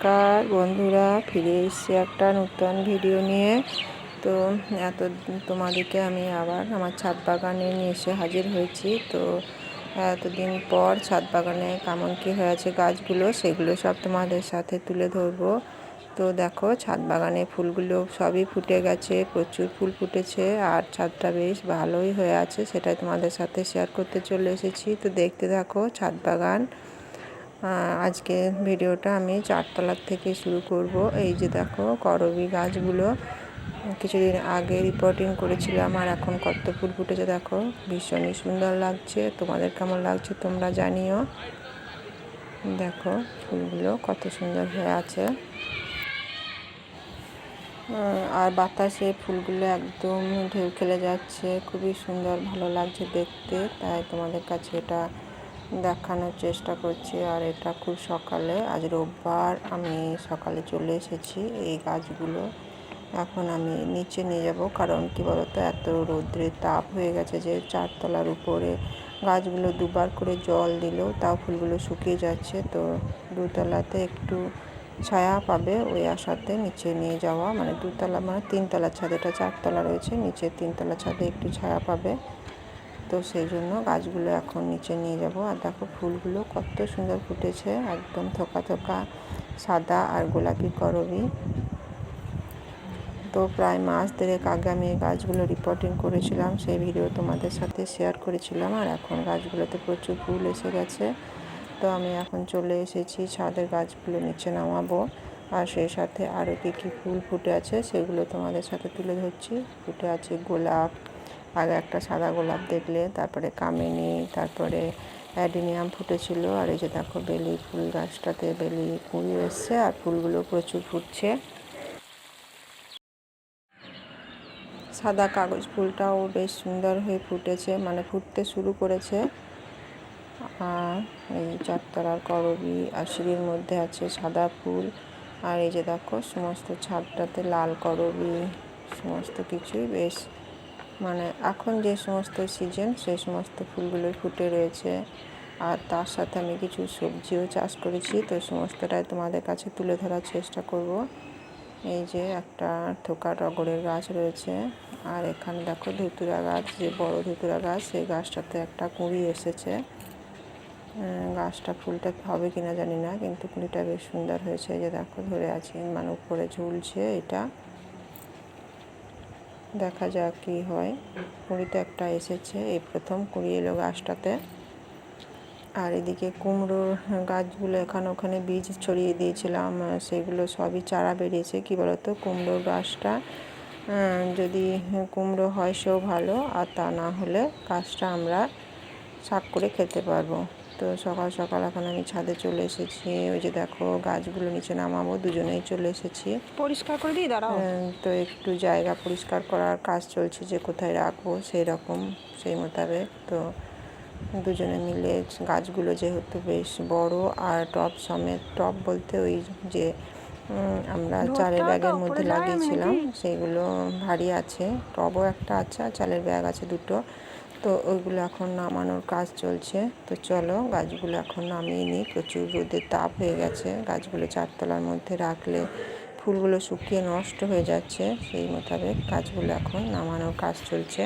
নমস্কার বন্ধুরা, ফিরে এসেছি একটা নতুন ভিডিও নিয়ে। তো তোমাদেরকে আমি আবার আমার ছাদ বাগানে নিয়ে এসে হাজির হয়েছি। তো এতদিন পর ছাদ বাগানে কেমন কী হয়েছে গাছগুলো, সেগুলো সব তোমাদের সাথে তুলে ধরবো। তো দেখো, ছাদ বাগানে ফুলগুলো সবই ফুটে গেছে, প্রচুর ফুল ফুটেছে আর ছাদটা বেশ ভালোই হয়ে আছে, সেটাই তোমাদের সাথে শেয়ার করতে চলে এসেছি। তো দেখতে থাকো ছাদ বাগান। আজকে ভিডিওটা আমি চারতলার থেকে শুরু করব। এই যে দেখো করবী গাছগুলো কিছুদিন আগে রিপোর্টিং করেছিলাম, আর এখন কত ফুল ফুটেছে দেখো, ভীষণই সুন্দর লাগছে। তোমাদের কেমন লাগছে তোমরা জানিও। দেখো ফুলগুলো কত সুন্দর হয়ে আছে, আর বাতাসে ফুলগুলো একদম ঢেউ খেলে যাচ্ছে, খুবই সুন্দর ভালো লাগছে দেখতে। তাই তোমাদের কাছে এটা দেখানোর চেষ্টা করছি। আর এটা খুব সকালে, আজ রোববার, আমি সকালে চলে এসেছি। এই গাছগুলো এখন আমি নিচে নিয়ে যাব, কারণ কি বলতো, এত রৌদ্রের তাপ হয়ে গেছে যে চারতলার উপরে গাছগুলো দুবার করে জল দিলেও তাও ফুলগুলো শুকিয়ে যাচ্ছে। তো দুতলাতে একটু ছায়া পাবে ওই আশাতে নিচে নিয়ে যাওয়া, মানে দুতলা মানে তিনতলার ছাদে, এটা চারতলা রয়েছে, নিচে তিনতলা ছাদে একটু ছায়া পাবে। তো সেই জন্য গাছগুলো এখন নিচে নিয়ে যাব। আর দেখো ফুলগুলো কত সুন্দর ফুটেছে, একদম থোকা থোকা সাদা আর গোলাপি করবী। তো প্রায় মাস দেড়েক আগে আমি এই গাছগুলো রিপোর্টিং করেছিলাম, সেই ভিডিও তোমাদের সাথে শেয়ার করেছিলাম। আর এখন গাছগুলোতে প্রচুর ফুল এসে গেছে। তো আমি এখন চলে এসেছি ছাদের গাছগুলো নিচে নামাবো, আর সেই সাথে আরও কী কী ফুল ফুটে আছে সেগুলো তোমাদের সাথে তুলে ধরছি। ফুটে আছে গোলাপ, আগে একটা সাদা গোলাপ দেখলে, তারপরে কামিনী, তারপরে অ্যাডিনিয়াম ফুটেছিল। আর এই যে দেখো বেলি ফুল গাছটাতে বেলি কুঁড়ি এসছে, আর ফুলগুলো প্রচুর ফুটছে। সাদা কাগজ ফুলটাও বেশ সুন্দর হয়ে ফুটেছে, মানে ফুটতে শুরু করেছে। আর এই চারতলার করবী, আর সিঁড়ির মধ্যে আছে সাদা ফুল। আর এই যে দেখো সমস্ত ছাদটাতে লাল করবী, সমস্ত কিছুই বেশ, মানে এখন যে সমস্ত সিজন সেই সমস্ত ফুলগুলোই ফুটে রয়েছে। আর তার সাথে আমি কিছু সবজিও চাষ করেছি, তো সমস্তটাই তোমাদের কাছে তুলে ধরার চেষ্টা করব। এই যে একটা থোকা টগরের গাছ রয়েছে, আর এখানে দেখো ধুতুরা গাছ, যে বড় ধুতুরা গাছ, সেই গাছটাতে একটা কুঁড়ি এসেছে। গাছটা ফুলটা হবে কিনা জানি না, কিন্তু কুঁড়িটা বেশ সুন্দর হয়েছে। এই যে দেখো ধরে আছে, মানে উপরে ঝুলছে, এটা দেখা যাক কী হয়। কুঁড়িতে একটা এসেছে, এই প্রথম কুঁড়ি এলো গাছটাতে। আর এদিকে কুমড়োর গাছগুলো এখানে ওখানে বীজ ছড়িয়ে দিয়েছিলাম, সেগুলো সবই চারা বেরিয়েছে। কী বলতো, কুমড়োর গাছটা যদি কুমড়ো হয় সেও ভালো, আর তা না হলে গাছটা আমরা শাক করে খেতে পারবো। তো সকাল সকাল এখন আমি ছাদে চলে এসেছি। ওই যে দেখো গাছগুলো নিচে নামাবো, দুজনেই চলে এসেছি। পরিষ্কার করে দিই, দাঁড়াও। তো একটু জায়গা পরিষ্কার করার কাজ চলছে, যে কোথায় রাখবো সেই মোতাবেক। তো দুজনে মিলে গাছগুলো যেহেতু বেশ বড়, আর টব সমেত, টব বলতে ওই যে আমরা চালের ব্যাগের মধ্যে লাগিয়েছিলাম সেইগুলো ভারী আছে, টবও একটা আছে আর চালের ব্যাগ আছে দুটো। তো ওইগুলো এখন নামানোর কাজ চলছে। তো চলো গাছগুলো এখন নামিয়ে নিই, প্রচুর রোদের তাপ হয়ে গেছে। গাছগুলো চারতলার মধ্যে রাখলে ফুলগুলো শুকিয়ে নষ্ট হয়ে যাচ্ছে, সেই মোতাবেক গাছগুলো এখন নামানোর কাজ চলছে।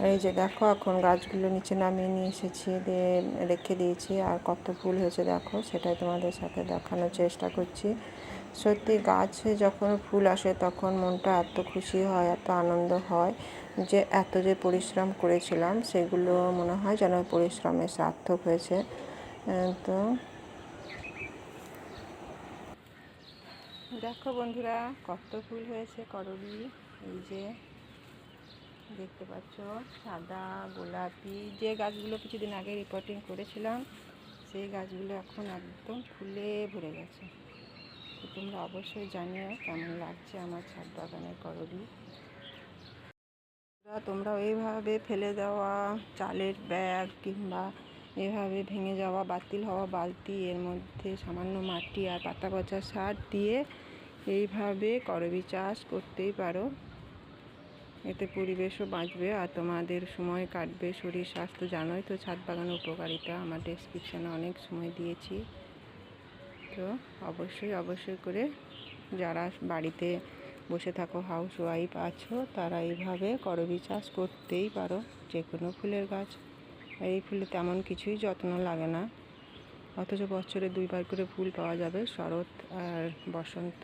এই যে দেখো এখন গাছগুলো নিচে নামিয়ে নিয়ে এসেছি, দিয়ে রেখে দিয়েছি। আর কত ফুল হয়েছে দেখো, সেটাই তোমাদের সাথে দেখানোর চেষ্টা করছি। সত্যি গাছে যখন ফুল আসে তখন মনটা এত খুশি হয়, এত আনন্দ হয়, যে এত যে পরিশ্রম করেছিলাম সেগুলো মনে হয় যেন পরিশ্রমের সার্থক হয়েছে। তো দেখো বন্ধুরা কত ফুল হয়েছে করবী, এই যে দেখতে পাচ্ছ, সাদা গোলাপি। যে গাছগুলো কিছুদিন আগে রিপোর্টিং করেছিলাম সেই গাছগুলো এখন একদম ফুলে ভরে গেছে। তো তোমরা অবশ্যই জানিও কেমন লাগছে আমার ছাদ বাগানের করবী। তোমরা এইভাবে ফেলে দেওয়া চালের ব্যাগ কিংবা এভাবে ভেঙে যাওয়া বাতিল হওয়া বালতি, এর মধ্যে সামান্য মাটি আর পাতা পচা সার দিয়ে এইভাবে করবী চাষ করতেই পারো। এতে পরিবেশও বাঁচবে আর তোমাদের সময় কাটবে, শরীর স্বাস্থ্য জানোই তো ছাদ বাগানের উপকারিতা আমার ডেসক্রিপশানে অনেক সময় দিয়েছি। তো অবশ্যই করে যারা বাড়িতে বসে থাকো হাউস ওয়াইফ আছো তারা এইভাবে করবী চাষ করতেই পারো। যে কোনো ফুলের গাছ, এই ফুলে তেমন কিছুই যত্ন লাগে না, অথচ বছরে 2বার করে ফুল পাওয়া যাবে, শরৎ আর বসন্ত।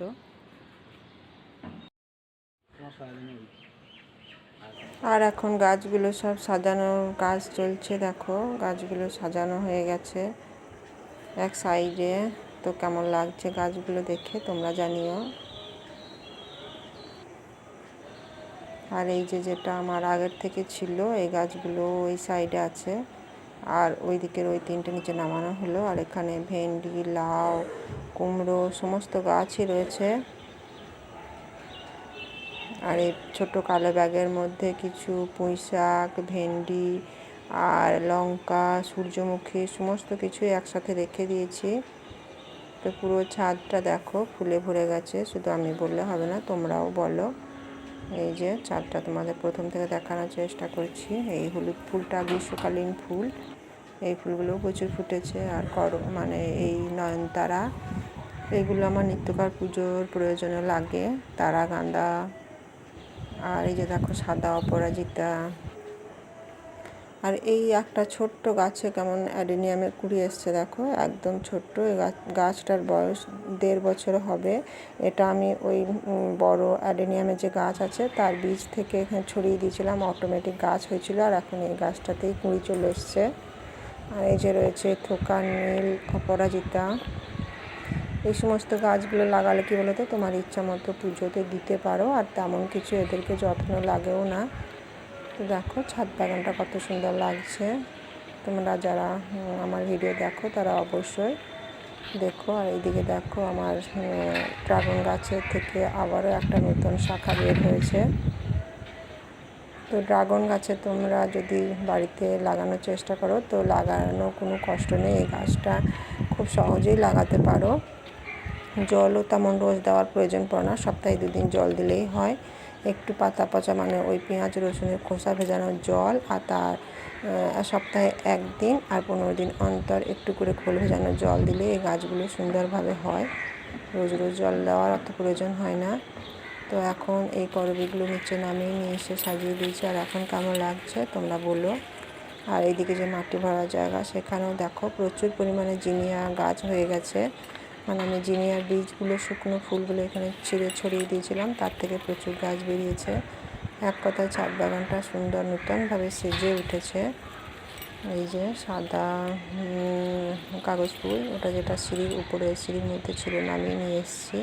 আর এখন গাছগুলো সব সাজানোর কাজ চলছে, দেখো গাছগুলো সাজানো হয়ে গেছে এক সাইডে। তো কেমন লাগছে গাছগুলো দেখে তোমরা জানিও। আর এই যেটা আমার আগের থেকে ছিল এই গাছগুলো ওই সাইডে আছে, আর ওই দিকের ওই 3টে নিচে নামানো হলো। আর এখানে ভেন্ডি, লাউ, কুমড়ো সমস্ত গাছই রয়েছে। আর এই ছোট কালো ব্যাগের মধ্যে কিছু পুঁই শাক, ভেন্ডি আর লঙ্কা, সূর্যমুখী সমস্ত কিছুই একসাথে রেখে দিয়েছি। তো পুরো ছাদটা দেখো ফুলে ভরে গেছে, শুধু আমি বললে হবে না, তোমরাও বলো। এই যে ছাদটা তোমাদের প্রথম থেকে দেখানোর চেষ্টা করছি। এই হলুদ ফুলটা গ্রীষ্মকালীন ফুল, এই ফুলগুলোও প্রচুর ফুটেছে। আর মানে এই নয়নতারা, এইগুলো আমার নিত্যকার পুজোর প্রয়োজনে লাগে, তারা গাঁদা। আর এই যে দেখো সাদা অপরাজিতা। আর এই একটা ছোট্ট গাছে কেমন অ্যাডেনিয়ামের কুড়ি এসছে দেখো, একদম ছোট্ট। এই গাছটার বয়স 1.5 বছর হবে। এটা আমি ওই বড় অ্যাডেনিয়ামের যে গাছ আছে তার বীজ থেকে এখানে ছড়িয়ে দিয়েছিলাম, অটোমেটিক গাছ হয়েছিল। আর এখন এই গাছটাতেই কুড়ি চলে এসছে। আর এই যে রয়েছে থোকা নীল, অপরাজিতা। এই সমস্ত গাছগুলো লাগালে কী বলো তো, তোমার ইচ্ছা মতো পুজোতে দিতে পারো, আর তেমন কিছু এদেরকে যত্ন লাগেও না। তো দেখো ছাদ বাগানটা কত সুন্দর লাগছে। তোমরা যারা আমার ভিডিও দেখো তারা অবশ্যই দেখো। আর এইদিকে দেখো আমার ড্রাগন গাছের থেকে আবারও একটা নতুন শাখা বের হয়েছে। তো ড্রাগন গাছে তোমরা যদি বাড়িতে লাগানোর চেষ্টা করো তো লাগানো কোনো কষ্ট নেই, এই গাছটা খুব সহজেই লাগাতে পারো। জলও তেমন রোজ দেওয়ার প্রয়োজন পড়ে না, সপ্তাহে 2 দিন জল দিলেই হয়। একটু পাতা পচা মানে ওই পেঁয়াজ রসুনের খোসা ভেজানোর জল, আর তার সপ্তাহে 1 দিন আর 15 দিন অন্তর একটু করে খোল ভেজানো জল দিলে এই গাছগুলো সুন্দরভাবে হয়। রোজ জল দেওয়ার অত প্রয়োজন হয় না। তো এখন এই করবীগুলো নিচে নামিয়ে নিয়ে এসে সাজিয়ে দিয়েছি। আর এখন কেমন লাগছে তোমরা বলো। আর এইদিকে যে মাটি ভরা জায়গা সেখানেও দেখো প্রচুর পরিমাণে জিনিয়া গাছ হয়ে গেছে। মানে আমি জিনিয়ার বীজগুলো, শুকনো ফুলগুলো এখানে ছড়িয়ে দিয়েছিলাম, তার থেকে প্রচুর গাছ বেরিয়েছে। এক কথায় ছাদ বাগানটা সুন্দর নতুনভাবে সেজে উঠেছে। এই যে সাদা কাগজ ফুল, ওটা যেটা সিঁড়ির উপরে সিঁড়ির মধ্যে ছিল নামিয়ে নিয়ে এসেছি।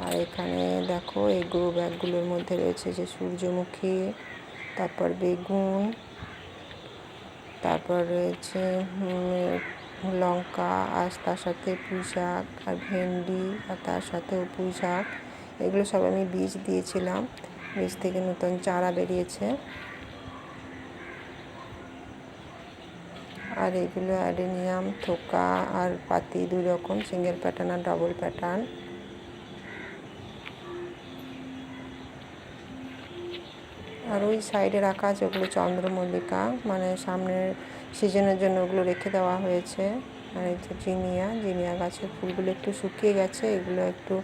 আর এখানে দেখো এই গ্রো ব্যাগগুলোর মধ্যে রয়েছে যে সূর্যমুখী, তারপর বেগুন, তারপর রয়েছে লঙ্কা, আর তার সাথে পুঁই শাক, আর ভেন্ডি, আর তার সাথেও পুঁই শাক। এগুলো সব আমি বীজ দিয়েছিলাম, বীজ থেকে নতুন চারা বেরিয়েছে। আর এগুলো অ্যাডেনিয়াম, থোকা আর পাতি 2 রকম, সিঙ্গেল প্যাটার্ন আর ডাবল প্যাটার্ন। আর ওই সাইডে রাখা আছে ওগুলো চন্দ্রমল্লিকা, মানে সামনের সিজনের জন্য ওগুলো রেখে দেওয়া হয়েছে। আর এই যে জিনিয়া গাছের ফুলগুলো একটু শুকিয়ে গেছে, এগুলো একটু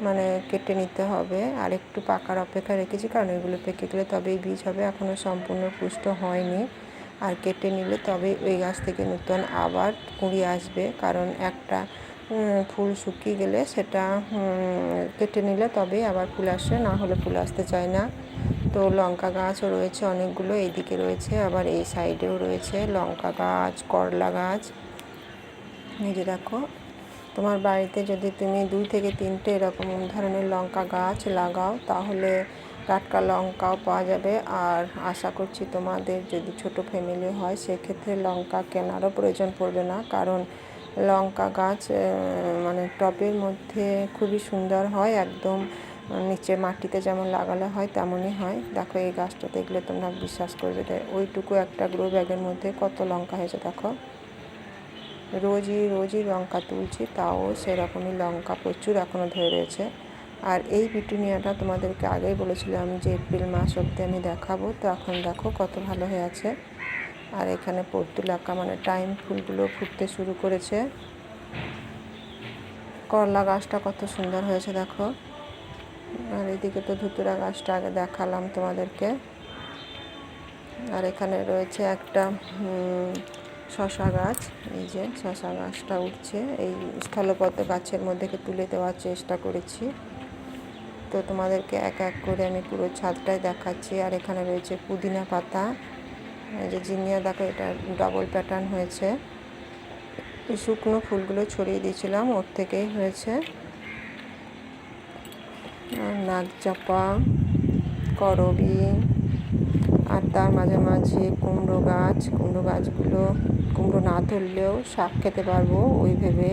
মানে কেটে নিতে হবে। আর একটু পাকার অপেক্ষা রেখেছি, কারণ এগুলো পেকে গেলে তবেই বীজ হবে, এখনও সম্পূর্ণ পুষ্ট হয়নি। আর কেটে নিলে তবেই ওই গাছ থেকে নতুন আবার কুঁড়ি আসবে, কারণ একটা ফুল শুকিয়ে গেলে সেটা কেটে নিলে তবেই আবার ফুল আসে, না হলে ফুল আসতে চায় না। তো লঙ্কা গাছও রয়েছে অনেকগুলো, এইদিকে রয়েছে, আবার এই সাইডেও রয়েছে লঙ্কা গাছ, করলা গাছ। এই যে দেখো, তোমার বাড়িতে যদি তুমি 2 থেকে 3টে এরকম ধরনের লঙ্কা গাছ লাগাও তাহলে টাটকা লঙ্কাও পাওয়া যাবে। আর আশা করছি তোমাদের যদি ছোট ফ্যামিলি হয় সেক্ষেত্রে লঙ্কা কেনারও প্রয়োজন পড়বে না, কারণ লঙ্কা গাছ মানে টবের মধ্যে খুবই সুন্দর হয়, একদম নিচে মাটিতে যেমন লাগালে হয় তেমনই হয়। দেখো এই গাছটা দেখলে তোমরা বিশ্বাস করবে, ওইটুকু একটা গ্রো ব্যাগের মধ্যে কত লঙ্কা হয়েছে দেখো। রোজই লঙ্কা তুলছি, তাও সেরকমই লঙ্কা প্রচুর এখনও ধরে রয়েছে। আর এই পিটুনিয়াটা তোমাদেরকে আগেই বলেছিলাম যে এপ্রিল মাস অবধি আমি দেখাবো, তো এখন দেখো কত ভালো হয়ে আছে। আর এখানে পর্তুলাকা মানে টাইম ফুলগুলো ফুটতে শুরু করেছে। করলা গাছটা কত সুন্দর হয়েছে দেখো। আর এদিকে তো ধুতুরা গাছটা আগে দেখালাম তোমাদেরকে। আর এখানে রয়েছে একটা শশা গাছ, এই যে শশা গাছটা উঠছে। এই স্থলপদ্ম গাছের মধ্যে তুলে দেওয়ার চেষ্টা করেছি, তো তোমাদেরকে এক এক করে আমি পুরো ছাদটাই দেখাচ্ছি। আর এখানে রয়েছে পুদিনা পাতা, এই যে জিনিয়া দেখো, এটা ডাবল প্যাটার্ন হয়েছে। এই শুকনো ফুলগুলো ছড়িয়ে দিয়েছিলাম, ওর থেকেই হয়েছে। নাগচাপা, করবি, আর তার মাঝে মাঝে কুমড়ো গাছগুলো কুমড়ো না ধরলেও শাক খেতে পারবো ওই ভেবে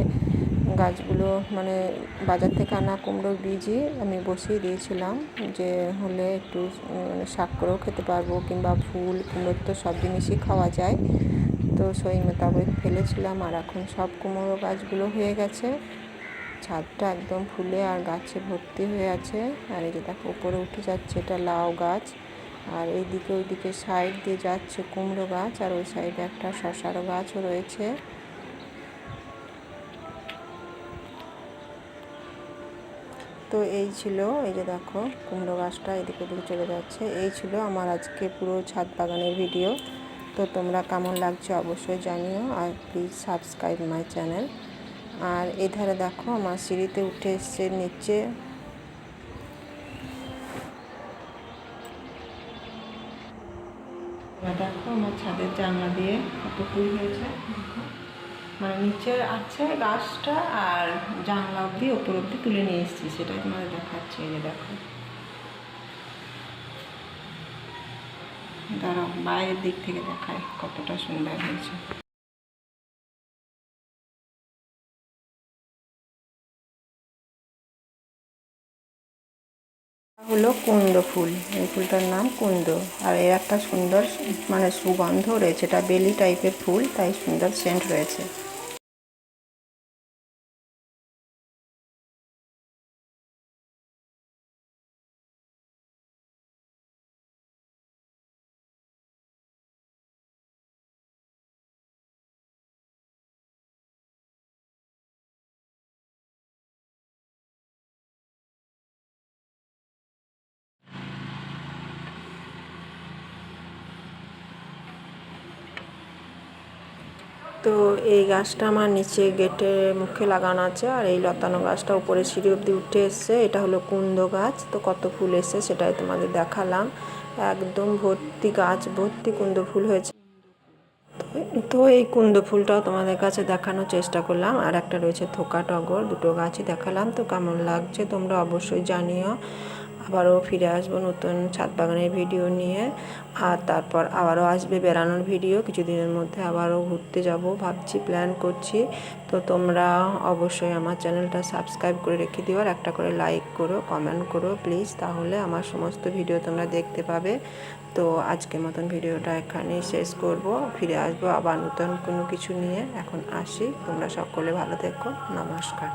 গাছগুলো মানে বাজার থেকে আনা কুমড়োর বীজই আমি বসিয়ে দিয়েছিলাম, যে হলে একটু মানে শাক করেও খেতে পারবো, কিংবা ফুল কুমড়োর তো সব জিনিসই খাওয়া যায়, তো সেই মোতাবেক ফেলেছিলাম। আর এখন সব কুমড়ো গাছগুলো হয়ে গেছে, ছাদটা একদম ফুলে আর গাছে ভর্তি হয়ে আছে। আর এই যে দেখো উপরে উঠে যাচ্ছে, এটা লাউ গাছ। আর এইদিকে ওইদিকে সাইড দিয়ে যাচ্ছে কুমড়ো গাছ, আর ওই সাইডে একটা শশার গাছও রয়েছে। তো এই ছিল, এই যে দেখো কুমড়ো গাছটা এদিকে ওদিকে চলে যাচ্ছে। এই ছিল আমার আজকে পুরো ছাদ বাগানের ভিডিও। তো তোমরা কেমন লাগছে অবশ্যই জানিও, আর প্লিজ সাবস্ক্রাইব মাই চ্যানেল। আর এই ধারে দেখো আমার সিঁড়িতে উঠে এসছে নিচে। দেখো আমার ছাদের জানলা দিয়ে কত ফুল হয়েছে, মানে নিচে আছে গাছটা, আর জানলা অবধি ওপর অবধি তুলে নিয়ে এসেছি, সেটাই তোমাদের দেখাচ্ছি। এই যে দেখো, দাঁড়াও বাইরের দিক থেকে দেখায় কতটা সুন্দর হয়েছে। হলো কুন্দ ফুল, এই ফুলটার নাম কুন্দ। আর এর একটা সুন্দর মানে সুগন্ধ রয়েছে, এটা বেলি টাইপের ফুল, তাই সুন্দর সেন্ট রয়েছে। তো এই গাছটা আমার নিচে গেটের মুখে লাগানো আছে, আর এই লতানো গাছটা উপরে সিঁড়ি অবধি উঠে এসছে। এটা হলো কুন্দ গাছ, তো কত ফুল এসছে সেটাই তোমাদের দেখালাম। একদম ভর্তি গাছ ভর্তি কুন্দ ফুল হয়েছে। তো এই কুন্দ ফুলটাও তোমাদের কাছে দেখানোর চেষ্টা করলাম। আর একটা রয়েছে থোকা টগর, দুটো গাছই দেখালাম। তো কেমন লাগছে তোমরা অবশ্যই জানিও। আবারও ফিরে আসবো নতুন ছাদ বাগানের ভিডিও নিয়ে, আর তারপর আবারও আসবে বেড়ানোর ভিডিও। কিছুদিনের মধ্যে আবারও ঘুরতে যাব ভাবছি, প্ল্যান করছি। তো তোমরা অবশ্যই আমার চ্যানেলটা সাবস্ক্রাইব করে রেখে দিও, আর একটা করে লাইক করো, কমেন্ট করো প্লিজ, তাহলে আমার সমস্ত ভিডিও তোমরা দেখতে পাবে। তো আজকের মতন ভিডিওটা এখানেই শেষ করব, ফিরে আসবো আবার নতুন কোনো কিছু নিয়ে। এখন আসি, তোমরা সকলে ভালো থেকো, নমস্কার।